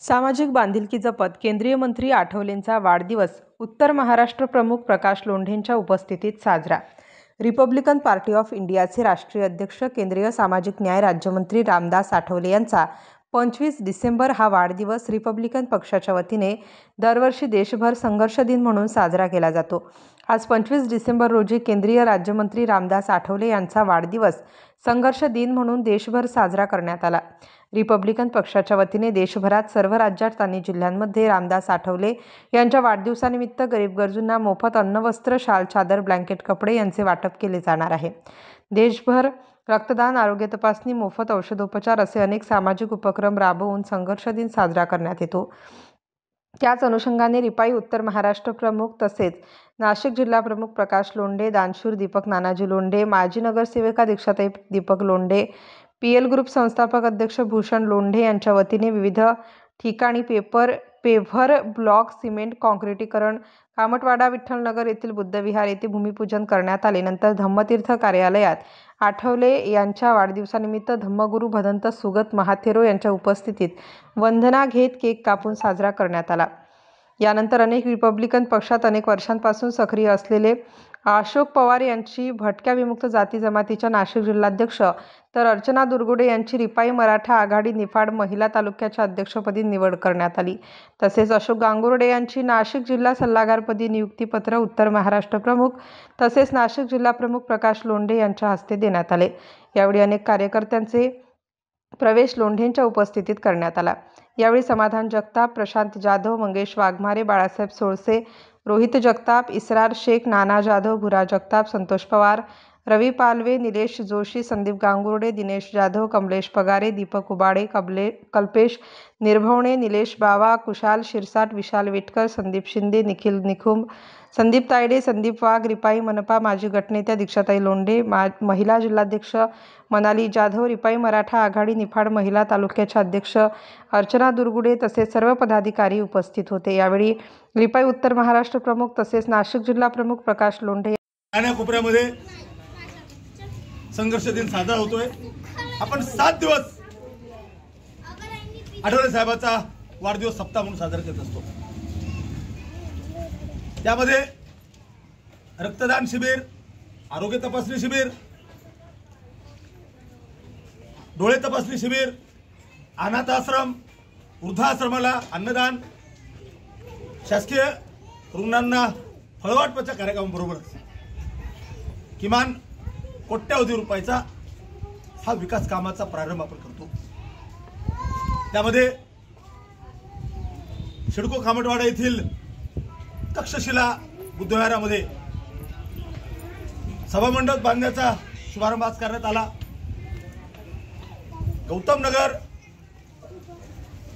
सामाजिक बांधिलकी जपत केंद्रीय मंत्री आठवलेंचा वाढदिवस उत्तर महाराष्ट्र प्रमुख प्रकाश लोंढेंच्या उपस्थितीत साजरा। रिपब्लिकन पार्टी ऑफ इंडियाचे राष्ट्रीय अध्यक्ष केंद्रीय सामाजिक न्याय राज्यमंत्री रामदास आठवले यांचा 25 डिसेंबर हा वाढदिवस रिपब्लिकन पक्षाच्या वतीने दरवर्षी देशभर संघर्ष दिन म्हणून साजरा केला जातो। आज 25 डिसेंबर रोजी केंद्रीय राज्यमंत्री रामदास आठवले यांचा वाढदिवस संघर्ष दिन म्हणून देशभर साजरा करण्यात आला। रिपब्लिकन पक्षाच्या वतीने देशभरात सर्व राज्यात आणि जिल्ह्यांमध्ये रामदास आठवले यांच्या वाढदिवसानिमित्त गरीब गरजूंना मोफत अन्न, वस्त्र, शाल, चादर, ब्लँकेट, कपडे यांचे वाटप केले जाणार आहे। देशभर रक्तदान, आरोग्य तपासणी, मोफत औषधोपचार असे अनेक सामाजिक उपक्रम राबवून संघर्ष दिन साजरा करण्यात येतो। त्याच अनुषंगाने रिपाई उत्तर महाराष्ट्र प्रमुख तसेच नाशिक जिल्हा प्रमुख प्रकाश लोंढे, दानशूर दीपक नानाजी लोंढे, माजी नगरसेविका दीक्षाताई दीपक लोंढे, PL ग्रुप संस्थापक अध्यक्ष भूषण लोंढे यांच्या वतीने विविध ठिकाणी पेव्हर ब्लॉक, सिमेंट काँक्रिटीकरण, कामटवाडा, विठ्ठलनगर येथील बुद्धविहार येथे भूमिपूजन करण्यात आले। नंतर धम्मतीर्थ कार्यालयात आठवले यांच्या वाढदिवसानिमित्त धम्मगुरू भदंत सुगत महाथेरो यांच्या उपस्थितीत वंदना घेत केक कापून साजरा करण्यात आला। यानंतर अनेक रिपब्लिकन पक्षात अनेक वर्षांपासून सक्रिय असलेले अशोक पवार यांची भटक्या विमुक्त जाती जमातीच्या नाशिक जिल्हाध्यक्ष तर अर्चना दुर्गुडे यांची रिपाई मराठा आघाडी निफाड महिला तालुक्याच्या अध्यक्षपदी निवड करण्यात आली। तसेच अशोक गांगुर्डे यांची नाशिक जिल्हा सल्लागारपदी नियुक्तीपत्र उत्तर महाराष्ट्र प्रमुख तसेच नाशिक जिल्हा प्रमुख प्रकाश लोंढे यांच्या हस्ते देण्यात आले। यावेळी अनेक कार्यकर्त्यांचे प्रवेश लोंढेंच्या उपस्थितीत करण्यात आला। यावेळी समाधान जगताप, प्रशांत जाधव, मंगेश वाघमारे, बाळासाहेब सोळसे, रोहित जगताप, इसरार शेख, नाना जाधव, भुरा जगताप, संतोष पवार, रवी पालवे, निलेश जोशी, संदीप गांगुर्डे, दिनेश जाधव, कमलेश पगारे, दीपक उबाडे, कल्पेश निर्भवणे, निलेश बावा, कुशाल शिरसाट, विशाल विटकर, संदीप शिंदे, निखिल निखुंब, संदीप तायडे, संदीप वाघ, रिपाई मनपा माजी गटनेत्या दीक्षाताई लोंढे, महिला जिल्हाध्यक्ष मनाली जाधव, रिपाई मराठा आघाडी निफाड महिला तालुक्याच्या अध्यक्ष अर्चना दुर्गुडे तसेच सर्व पदाधिकारी उपस्थित होते। यावेळी रिपाई उत्तर महाराष्ट्र प्रमुख तसेच नाशिक जिल्हा प्रमुख प्रकाश लोंढे कोपऱ्यामध्ये संघर्ष दिन साजरा होतोय। आपण 7 दिवस आठवले साहेबांचा वाढदिवस सप्ताह म्हणून साजरा करत असतो। त्यामध्ये रक्तदान शिबिर, आरोग्य तपासणी शिबिर, डोळे तपासणी शिबिर, अनाथ आश्रम, वृद्धाश्रमाला अन्नदान, शासकीय रुग्णांना फळवाटपाच्या कार्यक्रमाबरोबरच किमान कोट्यावधी रुपयाचा हा विकास कामाचा प्रारंभ आपण करतो। त्यामध्ये शिडको कामटवाडा येथील तक्षशिला बुद्धविहारामध्ये सभामंडप बांधण्याचा शुभारंभ आज करण्यात आला। गौतम नगर,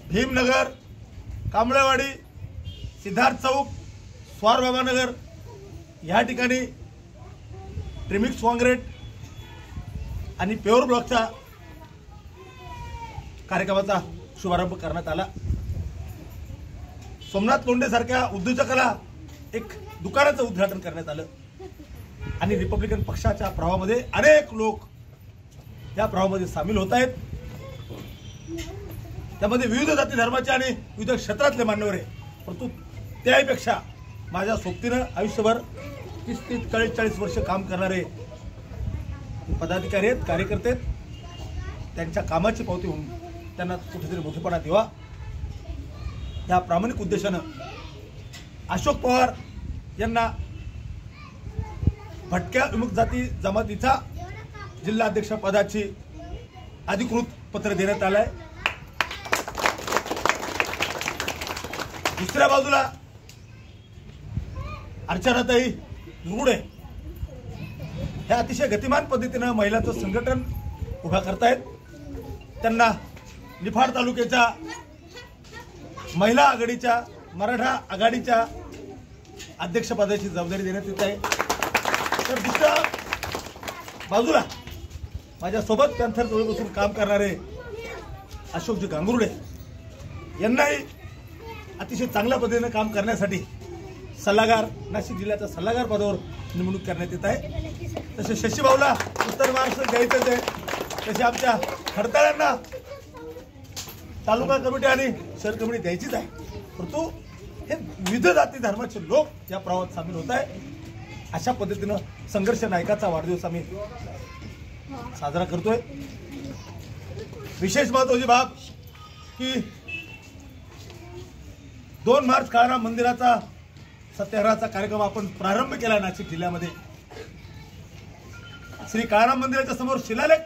भीमनगर, कांबळेवाडी, सिद्धार्थ चौक, स्वारबाबा नगर या ठिकाणी ट्रिमिक्स काँक्रीट आणि पेवर ब्लॉकचा कार्यक्रमाचा शुभारंभ करण्यात आला। सोमनाथ लोंढे सारख्या उद्योजकाला एक दुकानाचं उद्घाटन करण्यात आलं आणि रिपब्लिकन पक्षाच्या प्रवाहामध्ये अनेक लोक या प्रवाहामध्ये सामील होत आहेत। त्यामध्ये विविध जाती धर्माचे आणि विविध क्षेत्रातले मान्यवर आहे, परंतु त्याहीपेक्षा माझ्या सोबतीनं आयुष्यभर 30-40 वर्ष काम करणारे पदाधिकारी आहेत, कार्यकर्ते आहेत। त्यांच्या कामाची पावती होऊन त्यांना कुठेतरी मोठेपणा द्यावा या प्रामाणिक उद्देशानं अशोक पवार यांना भटक्या विमुक्त जाती जमातीचा जिल्हाध्यक्ष पदाची अधिकृत पत्र देण्यात आलंय। दुसऱ्या बाजूला अर्चनाताई दुर्गुडे ह्या अतिशय गतिमान पद्धतीनं महिलांचं संघटन उभा करतायत। त्यांना निफाड तालुक्याच्या महिला आघाडीच्या, मराठा आघाडीच्या अध्यक्षपदाची जबाबदारी देण्यात येत आहे। तर दुसऱ्या बाजूला माझ्यासोबत पॅन्थर बसून काम करणारे अशोकजी गांगुर्डे यांनाही अतिशय चांगल्या पद्धतीने काम करण्यासाठी सल्लागार, नाशिक जिल्ह्याच्या सल्लागार पदावर नेमणूक करण्यात येत आहे। तसे शशीभाऊला उत्तर महाराष्ट्र द्यायचं आहे, तसे आमच्या खडताळ्यांना तालुका कमिटी आणि शहर कमिटी द्यायचीच आहे, परंतु हे विविध जाती धर्माचे लोक या प्रवाहात सामील होत आहे. अशा पद्धतीनं संघर्ष नायकाचा वाढदिवस आम्ही साजरा करतोय. विशेष महत्वाची बाब की 2 मार्च काळाराम मंदिराचा सत्याग्रहाचा कार्यक्रम आपण प्रारंभ केला नाशिक जिल्ह्यामध्ये. श्री काळाराम मंदिराच्या समोर शिलालेख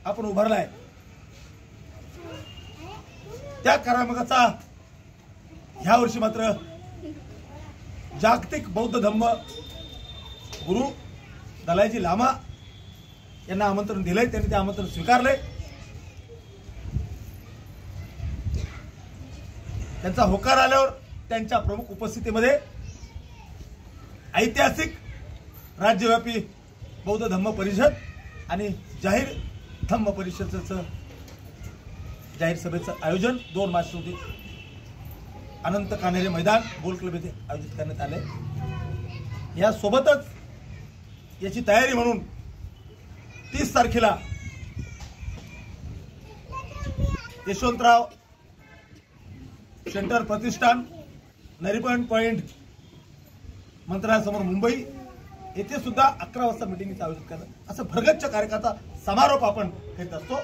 आपण उभारलाय. त्या कार्यक्रमाचा ह्या वर्षी मात्र जागतिक बौद्ध धम्म गुरु दलाईजी लामा यांना आमंत्रण दिलंय. त्यांनी ते आमंत्रण स्वीकारलंय. त्यांचा होकार आल्यावर त्यांच्या प्रमुख उपस्थितीमध्ये ऐतिहासिक राज्यव्यापी बौद्ध धम्म परिषद आणि जाहीर धम्म परिषदेचं जाहीर सभेचं आयोजन 2 मार्च रोजी अनंत कान्हेरे मैदान गोल क्लब येथे आयोजित करण्यात आले. यासोबतच याची तयारी म्हणून 30 तारखेला यशवंतराव सेंटर प्रतिष्ठान नरिमन पॉइंट मंत्रालयासमोर मुंबई येथे सुद्धा 11 वाजता मीटिंगचं आयोजित करण्यात, असं भरगच्च कार्यक्रमाचा समारोप आपण करीत असतो.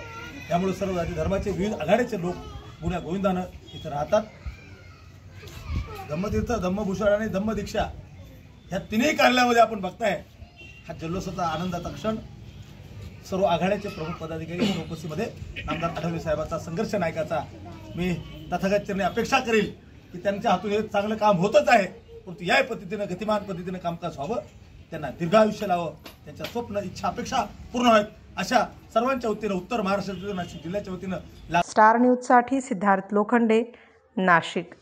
त्यामुळे सर्व जाती धर्माचे विविध आघाडीचे लोक गुण्या गोविंदानं इथे राहतात. धम्मतीर्थ, धम्मभूषण आणि धम्मदीक्षा ह्या तिन्ही कार्यालयामध्ये आपण बघताय हा जल्लोषाचा आनंदाचा क्षण. सर्व आघाड्याचे प्रमुख पदाधिकारी उपस्थितीमध्ये नामदार आठवले साहेबांचा संघर्ष नायकाचा मी तथागतचरणी अपेक्षा करेल की त्यांच्या हातून हे चांगलं काम होतच आहे, परंतु या पद्धतीनं गतिमान पद्धतीनं कामकाज व्हावं, त्यांना दीर्घायुष्य लावं, त्यांच्या स्वप्न इच्छा अपेक्षा पूर्ण व्हावेत अशा सर्वांच्या वतीनं उत्तर महाराष्ट्राच्या नाशिक जिल्ह्याच्या वतीनं स्टार न्यूजसाठी सिद्धार्थ लोखंडे, नाशिक.